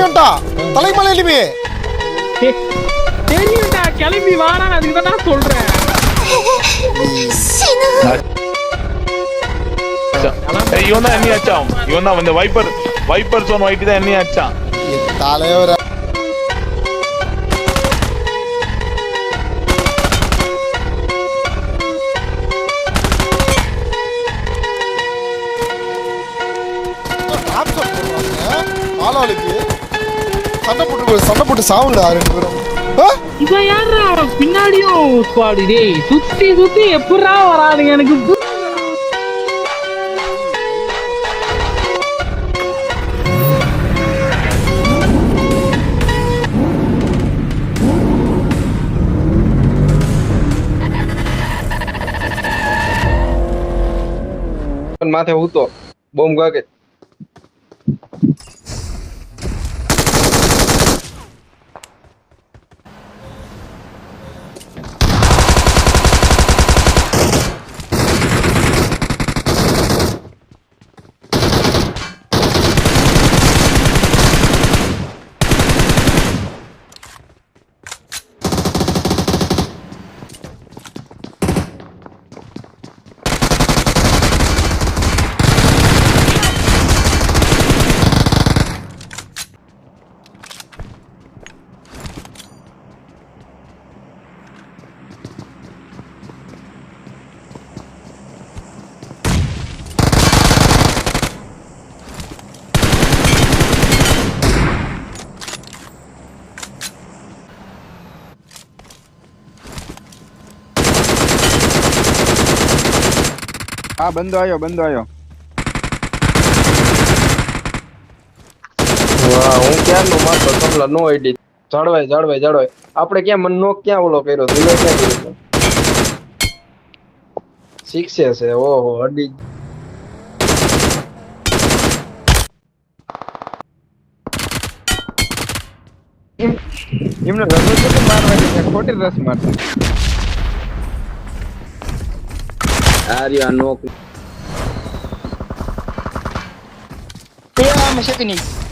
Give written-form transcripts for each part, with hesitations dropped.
தெரியும்டா தலைமலை எலிமே தெரியும்டா கிளம்பி வாடா அதுக்கு தான் நான் சொல்றேன் இவன் தான் என்ன ஆச்சான் இவன் தான் இந்த வைப்பர் சோன் வைட்டி தான் என்ன ஆச்சான் தலைவர ஆளாளுக்கு சண்டை போட்டு சாவுங்கடா ரெண்டு பேரும் இவன் யாரா பின்னாடியும் ஸ்குவாட் டேய் சுத்தி எப்படா வரானுங்க எனக்கு માથે ઉતો બોમ્બ ગાકે હા બંદો આવ્યો વાહ હું ક્યારનો મારતો કમલા નો આઈડી જાળવાય આપણે ક્યાં મન નો ક્યાં ઓલો કર્યો દિલો ક્યાં કર્યો શીખશે છે ઓહો અડી એમને રસ તો મારવા છે ખોટી રસ મારતો આર્યા નોક પેલા માં શકી નહીં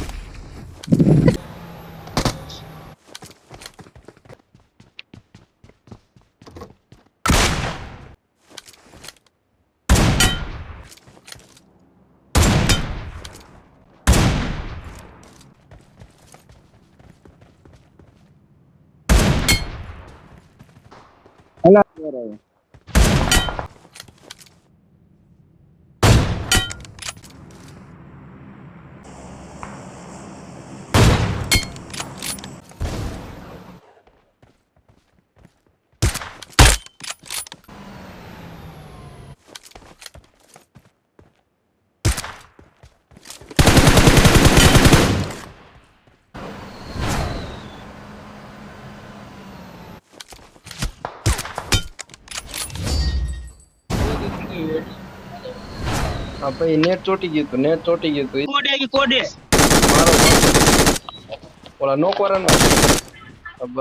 હા ભાઈ નેટ ચોટી ગયું તું કોડે મારો ઓલા નો કોરન અબ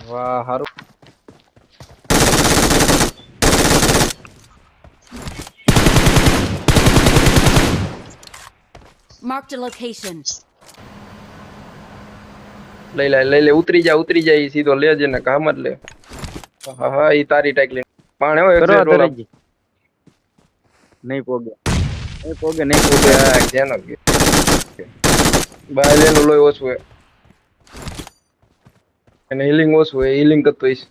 વાહ હારું Marked a location. લઈ લે ઉતરી જા ઈ સીધો લેજે ને કામ જ લે હા ઈ તારી ટાઈક લે પાણે હોય નહીં પોગે આ કેનો કે બાય લેનો લોય ઓછું હે અને હીલિંગ ઓછું હે હીલિંગ કરતો હઈશ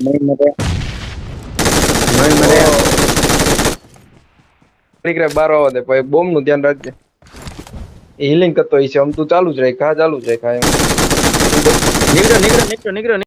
નહીં મરે નીકળે બાર આવવા દે પછી બોમ્બ નું ધ્યાન રાખજે હીલિંગ કરતો હઈશ આમ તું ચાલુ જ રાખ એમ નીકળો